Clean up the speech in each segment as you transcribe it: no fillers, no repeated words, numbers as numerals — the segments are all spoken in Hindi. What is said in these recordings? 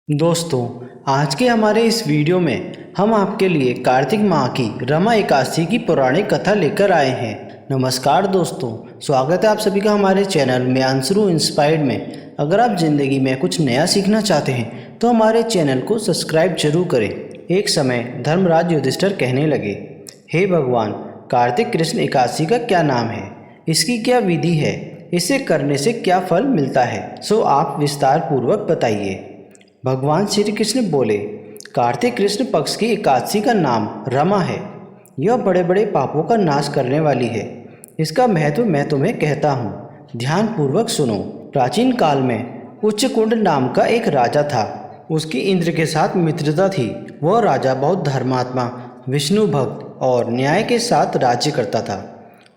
दोस्तों, आज के हमारे इस वीडियो में हम आपके लिए कार्तिक माह की रमा एकादशी की पौराणिक कथा लेकर आए हैं। नमस्कार दोस्तों, स्वागत है आप सभी का हमारे चैनल में आंसरू इंस्पायर्ड में। अगर आप ज़िंदगी में कुछ नया सीखना चाहते हैं तो हमारे चैनल को सब्सक्राइब जरूर करें। एक समय धर्मराज युधिष्ठिर कहने लगे, हे भगवान, कार्तिक कृष्ण एकादशी का क्या नाम है, इसकी क्या विधि है, इसे करने से क्या फल मिलता है, सो आप विस्तार पूर्वक बताइए। भगवान श्री कृष्ण बोले, कार्तिक कृष्ण पक्ष की एकादशी का नाम रमा है। यह बड़े बड़े पापों का नाश करने वाली है। इसका महत्व मैं तुम्हें कहता हूँ, ध्यान पूर्वक सुनो। प्राचीन काल में उच्चकुंड नाम का एक राजा था। उसकी इंद्र के साथ मित्रता थी। वह राजा बहुत धर्मात्मा, विष्णु भक्त और न्याय के साथ राज्य करता था।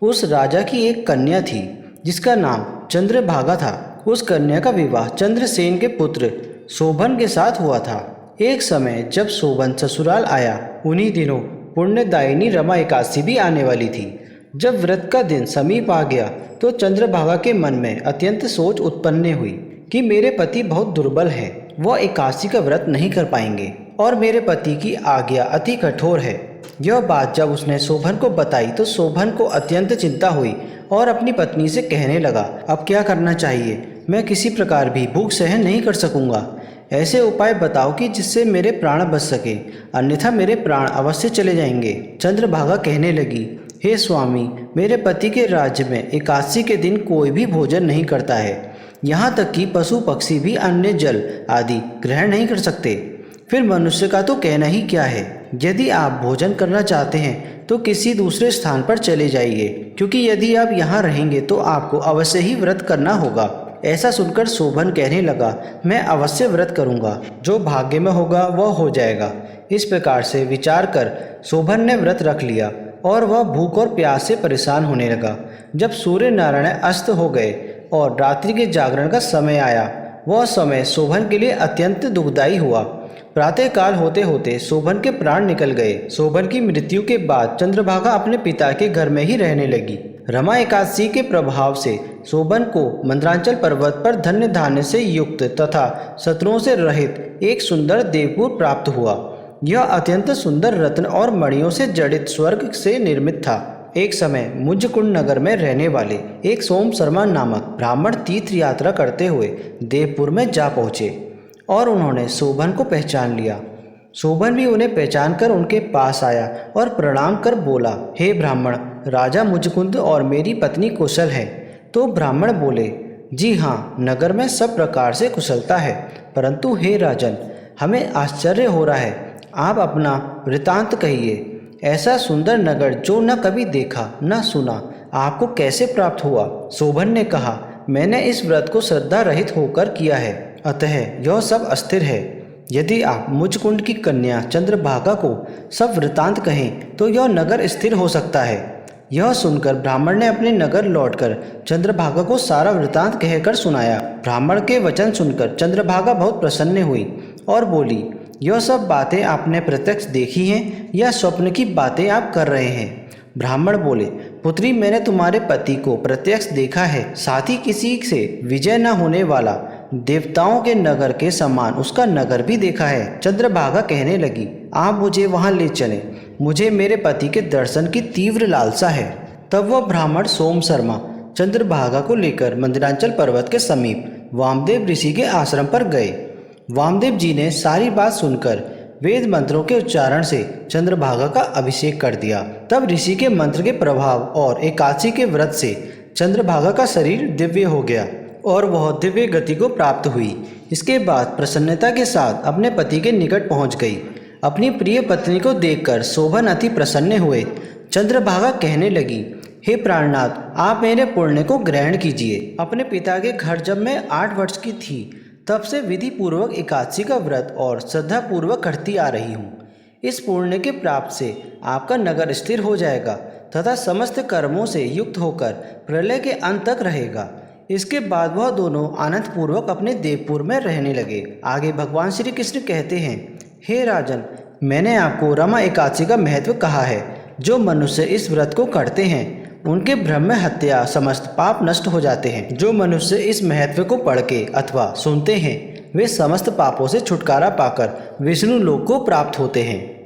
उस राजा की एक कन्या थी जिसका नाम चंद्रभागा था। उस कन्या का विवाह चंद्रसेन के पुत्र शोभन के साथ हुआ था। एक समय जब शोभन ससुराल आया, उन्हीं दिनों पुण्यदायिनी रमा एकादशी भी आने वाली थी। जब व्रत का दिन समीप आ गया तो चंद्रभागा के मन में अत्यंत सोच उत्पन्न हुई कि मेरे पति बहुत दुर्बल है, वह एकादशी का व्रत नहीं कर पाएंगे और मेरे पति की आज्ञा अति कठोर है। यह बात जब उसने शोभन को बताई तो शोभन को अत्यंत चिंता हुई और अपनी पत्नी से कहने लगा, अब क्या करना चाहिए, मैं किसी प्रकार भी भूख सहन नहीं कर सकूंगा। ऐसे उपाय बताओ कि जिससे मेरे प्राण बच सके, अन्यथा मेरे प्राण अवश्य चले जाएंगे। चंद्रभागा कहने लगी, हे स्वामी, मेरे पति के राज्य में एकादशी के दिन कोई भी भोजन नहीं करता है। यहाँ तक कि पशु पक्षी भी अन्य जल आदि ग्रहण नहीं कर सकते। फिर मनुष्य का तो कहना ही क्या है। यदि आप भोजन करना चाहते हैं तो किसी दूसरे स्थान पर चले जाइए, क्योंकि यदि आप यहाँ रहेंगे तो आपको अवश्य ही व्रत करना होगा। ऐसा सुनकर शोभन कहने लगा, मैं अवश्य व्रत करूँगा, जो भाग्य में होगा वह हो जाएगा। इस प्रकार से विचार कर शोभन ने व्रत रख लिया और वह भूख और प्यास से परेशान होने लगा। जब सूर्य नारायण अस्त हो गए और रात्रि के जागरण का समय आया, वह समय शोभन के लिए अत्यंत दुखदायी हुआ। प्रातःकाल होते होते शोभन के प्राण निकल गए। शोभन की मृत्यु के बाद चंद्रभागा अपने पिता के घर में ही रहने लगी। रमा एकादशी के प्रभाव से शोभन को मंदरांचल पर्वत पर धन्य धान्य से युक्त तथा शत्रुओं से रहित एक सुंदर देवपुर प्राप्त हुआ। यह अत्यंत सुंदर रत्न और मणियों से जड़ित स्वर्ग से निर्मित था। एक समय मुंजकुंड नगर में रहने वाले एक सोम शर्मा नामक ब्राह्मण तीर्थ यात्रा करते हुए देवपुर में जा पहुँचे और उन्होंने शोभन को पहचान लिया। शोभन भी उन्हें पहचान कर उनके पास आया और प्रणाम कर बोला, हे ब्राह्मण, राजा मुंजकुंद और मेरी पत्नी कुशल है। तो ब्राह्मण बोले, जी हाँ, नगर में सब प्रकार से कुशलता है, परंतु हे राजन, हमें आश्चर्य हो रहा है। आप अपना वृतांत कहिए। ऐसा सुंदर नगर जो न कभी देखा न सुना, आपको कैसे प्राप्त हुआ? शोभन ने कहा, मैंने इस व्रत को श्रद्धा रहित होकर किया है, अतः यह सब अस्थिर है। यदि आप मुंजकुंड की कन्या चंद्रभागा को सब वृतांत कहें तो यह नगर स्थिर हो सकता है। यह सुनकर ब्राह्मण ने अपने नगर लौटकर चंद्रभागा को सारा वृतांत कहकर सुनाया। ब्राह्मण के वचन सुनकर चंद्रभागा बहुत प्रसन्न हुई और बोली, यह सब बातें आपने प्रत्यक्ष देखी हैं या स्वप्न की बातें आप कर रहे हैं? ब्राह्मण बोले, पुत्री, मैंने तुम्हारे पति को प्रत्यक्ष देखा है, साथ ही किसी से विजय न होने वाला देवताओं के नगर के समान उसका नगर भी देखा है। चंद्रभागा कहने लगी, आप मुझे वहां ले चलें, मुझे मेरे पति के दर्शन की तीव्र लालसा है। तब वह ब्राह्मण सोम शर्मा चंद्रभागा को लेकर मंदरांचल पर्वत के समीप वामदेव ऋषि के आश्रम पर गए। वामदेव जी ने सारी बात सुनकर वेद मंत्रों के उच्चारण से चंद्रभागा का अभिषेक कर दिया। तब ऋषि के मंत्र के प्रभाव और एकादशी के व्रत से चंद्रभागा का शरीर दिव्य हो गया और वह दिव्य गति को प्राप्त हुई। इसके बाद प्रसन्नता के साथ अपने पति के निकट पहुंच गई। अपनी प्रिय पत्नी को देखकर शोभन अति प्रसन्न हुए। चंद्रभागा कहने लगी, हे प्राणनाथ, आप मेरे पुण्य को ग्रहण कीजिए। अपने पिता के घर जब मैं 8 वर्ष की थी तब से विधि पूर्वक एकादशी का व्रत और श्रद्धा पूर्वक करती आ रही हूँ। इस पुण्य के प्राप्त से आपका नगर स्थिर हो जाएगा तथा समस्त कर्मों से युक्त होकर प्रलय के अंत तक रहेगा। इसके बाद वह दोनों आनंद पूर्वक अपने देवपुर में रहने लगे। आगे भगवान श्री कृष्ण कहते हैं, हे राजन, मैंने आपको रमा एकादशी का महत्व कहा है। जो मनुष्य इस व्रत को करते हैं उनके ब्रह्म हत्या समस्त पाप नष्ट हो जाते हैं। जो मनुष्य इस महत्व को पढ़ के अथवा सुनते हैं वे समस्त पापों से छुटकारा पाकर विष्णु लोक को प्राप्त होते हैं।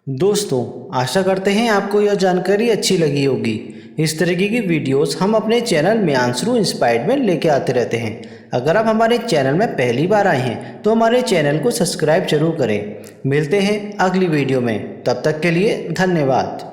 दोस्तों, आशा करते हैं आपको यह जानकारी अच्छी लगी होगी। इस तरीके की वीडियोस हम अपने चैनल मियांशरू इंस्पायर्ड में लेके आते रहते हैं। अगर आप हमारे चैनल में पहली बार आए हैं तो हमारे चैनल को सब्सक्राइब जरूर करें। मिलते हैं अगली वीडियो में, तब तक के लिए धन्यवाद।